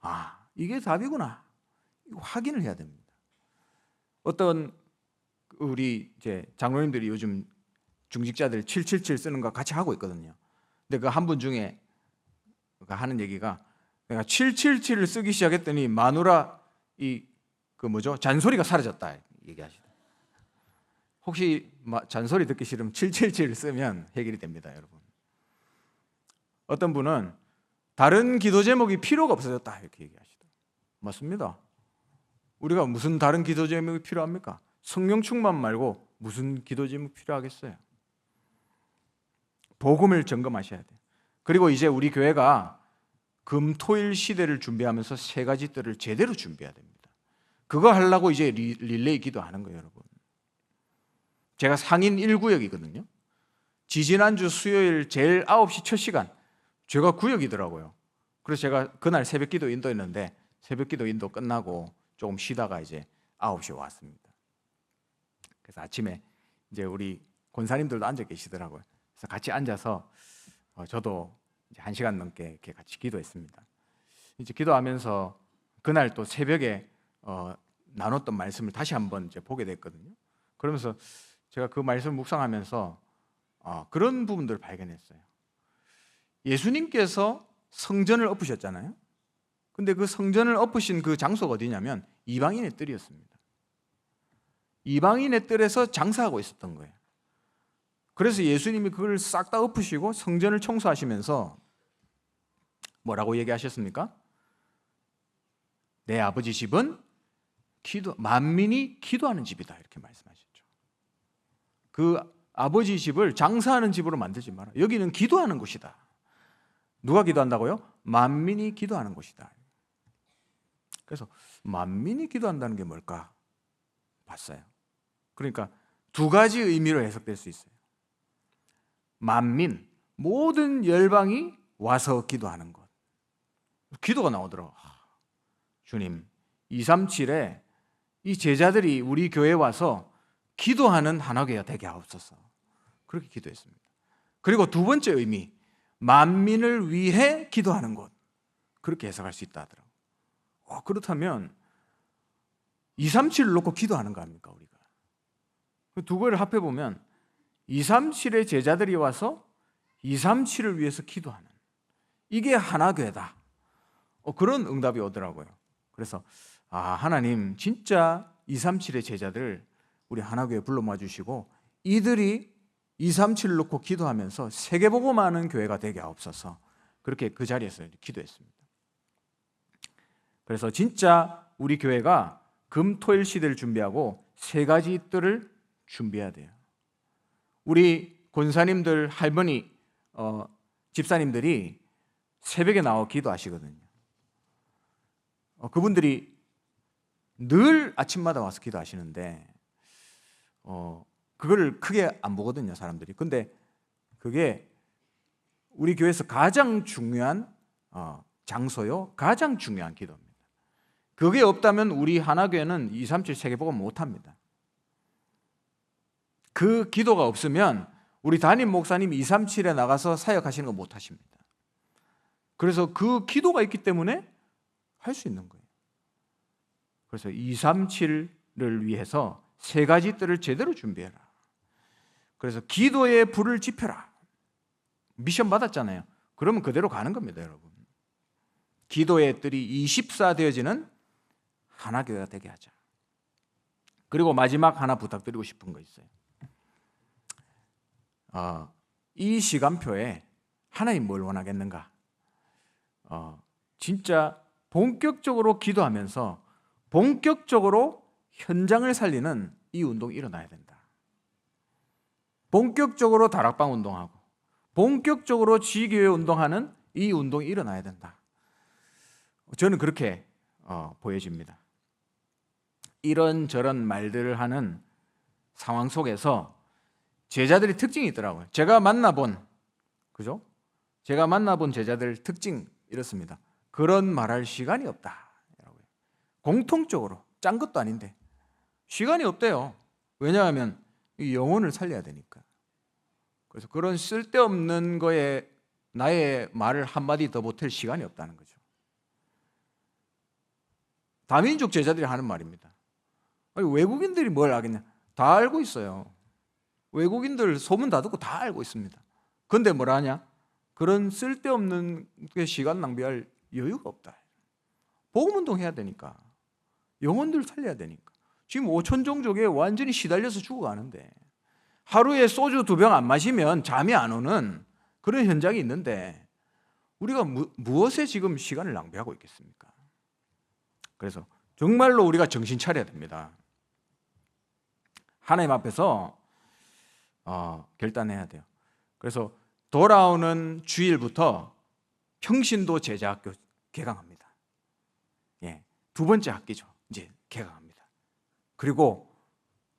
아, 이게 답이구나. 확인을 해야 됩니다. 어떤 우리 이제 장로님들이 요즘 중직자들 777 쓰는 거 같이 하고 있거든요. 근데 그 한 분 중에 하는 얘기가 내가 777을 쓰기 시작했더니 마누라 잔소리가 사라졌다 얘기하시다. 혹시 잔소리 듣기 싫으면 777을 쓰면 해결이 됩니다, 여러분. 어떤 분은 다른 기도 제목이 필요가 없어졌다 이렇게 얘기하시다. 맞습니다. 우리가 무슨 다른 기도 제목이 필요합니까? 성령 충만 말고 무슨 기도 제목이 필요하겠어요? 복음을 점검하셔야 돼요. 그리고 이제 우리 교회가 금토일 시대를 준비하면서 세 가지 뜰을 제대로 준비해야 됩니다. 그거 하려고 이제 릴레이 기도하는 거예요, 여러분. 제가 상인 1구역이거든요. 지지난주 수요일 제일 9시 첫 시간 제가 구역이더라고요. 그래서 제가 그날 새벽 기도 인도했는데 새벽 기도 인도 끝나고 조금 쉬다가 이제 9시에 왔습니다. 그래서 아침에 이제 우리 권사님들도 앉아 계시더라고요. 그래서 같이 앉아서 저도 이제 1시간 넘게 이렇게 같이 기도했습니다. 이제 기도하면서 그날 또 새벽에 나눴던 말씀을 다시 한번 이제 보게 됐거든요. 그러면서 제가 그 말씀을 묵상하면서 그런 부분들을 발견했어요. 예수님께서 성전을 엎으셨잖아요. 근데 그 성전을 엎으신 그 장소가 어디냐면 이방인의 뜰이었습니다. 이방인의 뜰에서 장사하고 있었던 거예요. 그래서 예수님이 그걸 싹 다 엎으시고 성전을 청소하시면서 뭐라고 얘기하셨습니까? 내 아버지 집은 만민이 기도하는 집이다 이렇게 말씀하셨죠. 그 아버지 집을 장사하는 집으로 만들지 마라. 여기는 기도하는 곳이다. 누가 기도한다고요? 만민이 기도하는 곳이다. 그래서 만민이 기도한다는 게 뭘까 봤어요. 그러니까 두 가지 의미로 해석될 수 있어요. 만민, 모든 열방이 와서 기도하는 것. 기도가 나오더라고요. 주님, 237에 이 제자들이 우리 교회에 와서 기도하는 하나교회가 되게 하옵소서. 그렇게 기도했습니다. 그리고 두 번째 의미, 만민을 위해 기도하는 곳. 그렇게 해석할 수 있다 하더라고요. 그렇다면 237을 놓고 기도하는 거 아닙니까, 우리가? 두 개를 합해보면 237의 제자들이 와서 237을 위해서 기도하는, 이게 하나교회다. 그런 응답이 오더라고요. 그래서 하나님 진짜 237의 제자들 우리 하나교회에 불러 모아주시고 이들이 237을 놓고 기도하면서 세계복음하는 교회가 되게 하옵소서. 그렇게 그 자리에서 기도했습니다. 그래서 진짜 우리 교회가 금, 토, 일 시대를 준비하고 세 가지 뜰을 준비해야 돼요. 우리 권사님들, 할머니, 집사님들이 새벽에 나와 기도하시거든요. 그분들이 늘 아침마다 와서 기도하시는데 그걸 크게 안 보거든요, 사람들이. 근데 그게 우리 교회에서 가장 중요한 장소요, 가장 중요한 기도입니다. 그게 없다면 우리 하나교회는 237 세계복음 못합니다. 그 기도가 없으면 우리 담임 목사님 237에 나가서 사역하시는 거 못하십니다. 그래서 그 기도가 있기 때문에 할 수 있는 거예요. 그래서 237을 위해서 세 가지 뜰을 제대로 준비해라. 그래서 기도의 불을 지펴라. 미션 받았잖아요. 그러면 그대로 가는 겁니다, 여러분. 기도의 뜰이 24 되어지는 하나교회가 되게 하자. 그리고 마지막 하나 부탁드리고 싶은 거 있어요. 이 시간표에 하나님 뭘 원하겠는가? 진짜 본격적으로 기도하면서 본격적으로 현장을 살리는 이 운동이 일어나야 된다. 본격적으로 다락방 운동하고 본격적으로 지교회 운동하는 이 운동이 일어나야 된다. 저는 그렇게 보여집니다. 이런저런 말들을 하는 상황 속에서 제자들의 특징이 있더라고요. 제가 만나본 제자들 특징 이렇습니다. 그런 말할 시간이 없다. 공통적으로 짠 것도 아닌데 시간이 없대요. 왜냐하면 이 영혼을 살려야 되니까. 그래서 그런 쓸데없는 거에 나의 말을 한마디 더 보탤 시간이 없다는 거죠. 다민족 제자들이 하는 말입니다. 아니, 외국인들이 뭘 알겠냐? 다 알고 있어요. 외국인들 소문 다 듣고 다 알고 있습니다. 그런데 뭐라 하냐? 그런 쓸데없는 시간 낭비할 여유가 없다. 복음운동 해야 되니까. 영혼들 살려야 되니까. 지금 5천 종족에 완전히 시달려서 죽어가는데 하루에 소주 2병 안 마시면 잠이 안 오는 그런 현장이 있는데 우리가 무엇에 지금 시간을 낭비하고 있겠습니까? 그래서 정말로 우리가 정신 차려야 됩니다. 하나님 앞에서 결단해야 돼요. 그래서 돌아오는 주일부터 평신도 제자학교 개강합니다. 예, 두 번째 학기죠. 이제 개강합니다. 그리고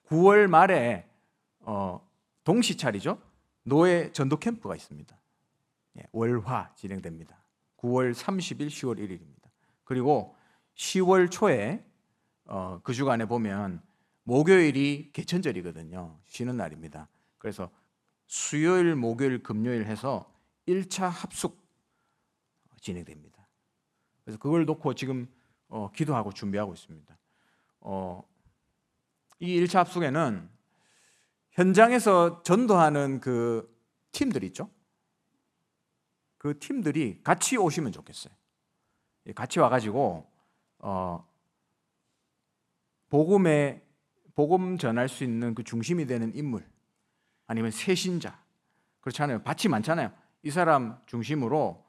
9월 말에 동시차리죠. 노예 전도 캠프가 있습니다. 예, 월화 진행됩니다. 9월 30일, 10월 1일입니다. 그리고 10월 초에 그 주간에 보면 목요일이 개천절이거든요. 쉬는 날입니다. 그래서 수요일, 목요일, 금요일 해서 1차 합숙 진행됩니다. 그래서 그걸 놓고 지금 기도하고 준비하고 있습니다. 이 1차 합숙에는 현장에서 전도하는 그 팀들 있죠? 그 팀들이 같이 오시면 좋겠어요. 같이 와가지고 복음 전할 수 있는 그 중심이 되는 인물, 아니면 세신자, 그렇잖아요. 밭이 많잖아요. 이 사람 중심으로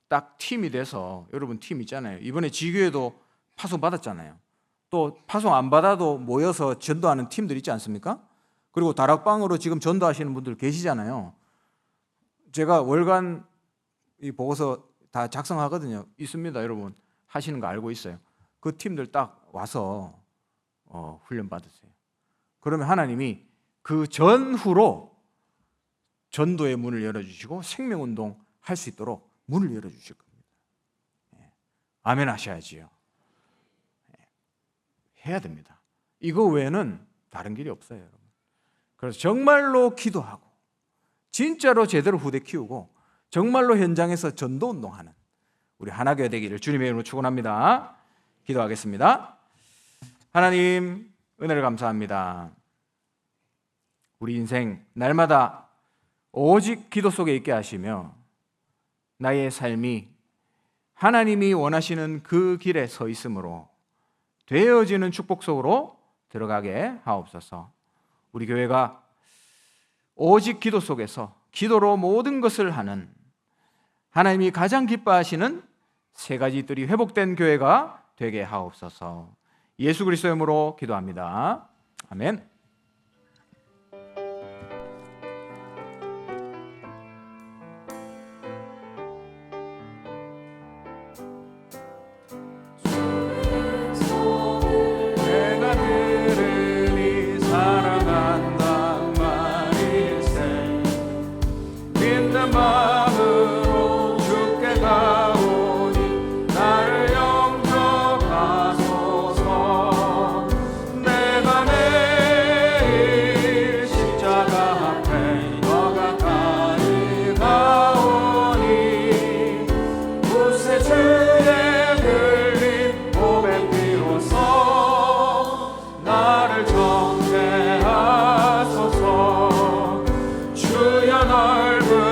딱 팀이 돼서, 여러분 팀 있잖아요. 이번에 지교회도 파송 받았잖아요. 또 파송 안 받아도 모여서 전도하는 팀들 있지 않습니까? 그리고 다락방으로 지금 전도하시는 분들 계시잖아요. 제가 월간 이 보고서 다 작성하거든요. 있습니다, 여러분. 하시는 거 알고 있어요. 그 팀들 딱 와서 훈련 받으세요. 그러면 하나님이 그 전후로 전도의 문을 열어주시고 생명운동 할 수 있도록 문을 열어주실 겁니다. 아멘 하셔야지요. 해야 됩니다. 이거 외에는 다른 길이 없어요, 여러분. 그래서 정말로 기도하고 진짜로 제대로 후대 키우고 정말로 현장에서 전도운동하는 우리 하나교회 되기를 주님의 이름으로 축원합니다. 기도하겠습니다. 하나님, 은혜를 감사합니다. 우리 인생 날마다 오직 기도 속에 있게 하시며 나의 삶이 하나님이 원하시는 그 길에 서 있으므로 되어지는 축복 속으로 들어가게 하옵소서. 우리 교회가 오직 기도 속에서 기도로 모든 것을 하는, 하나님이 가장 기뻐하시는 세 가지 뜰이 회복된 교회가 되게 하옵소서. 예수 그리스도의 이름으로 기도합니다. 아멘. 마음으로 주께 가오니 나를 영접하소서. 내가 매일 십자가 앞에 더 가까이 가오니 구세 주의 흘린 몸의 피로써 나를 정죄하소서. 주여 넓은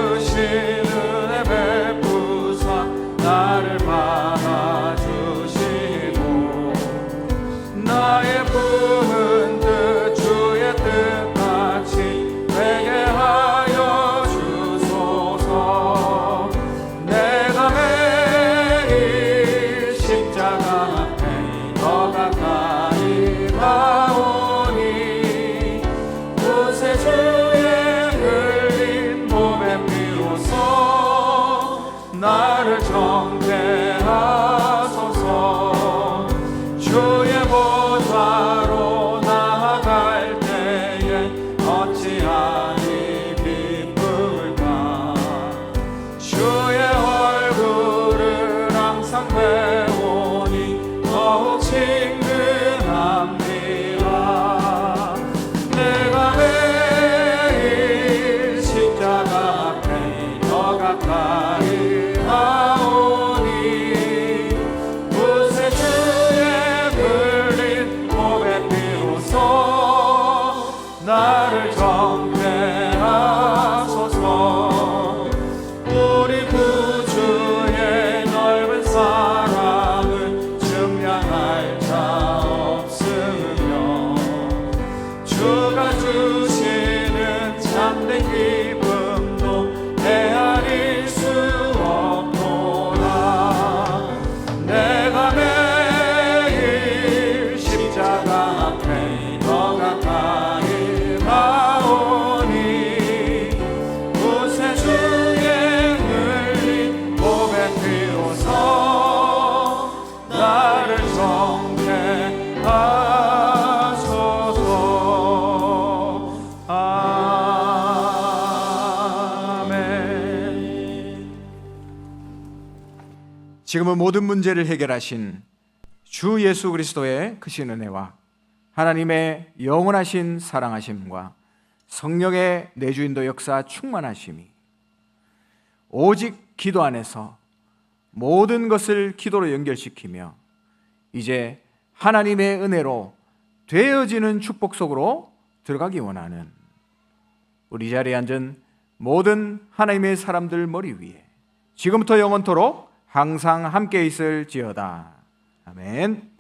은혜 베푸사 나를 받아주시고 나의 부은 뜻 주의 뜻같이 되게 하여 주소서. 내가 매일 십자가 앞에 더 가까이 가오니 구세 주의 흘린 몸의 나를 정죄하소서. 주의 보좌로 나아갈 때에 어찌하니 기쁠까. 주의 얼굴을 항상 배우니 더욱 친근합니다. 내가 매일 십자가 앞에 더 가까이 가오니 구세 주의 흘린 몸의 피로써 나를 정죄하소서. 우리 구주의 넓은 사랑을 증명할 자 없으며 주가 주시는 참된 기쁨도 헤아릴 수 없노라. 내가 매일 십자가 앞에 더 가까이 가오니 구세 주의 흘린 몸의 피로써 나를 정죄하소서. 아멘. 지금은 모든 문제를 해결하신 주 예수 그리스도의 크신 은혜와 하나님의 영원하신 사랑하심과 성령의 내주인도 역사 충만하심이 오직 기도 안에서 모든 것을 기도로 연결시키며 이제 하나님의 은혜로 되어지는 축복 속으로 들어가기 원하는 우리 자리에 앉은 모든 하나님의 사람들 머리 위에 지금부터 영원토록 항상 함께 있을지어다. 아멘.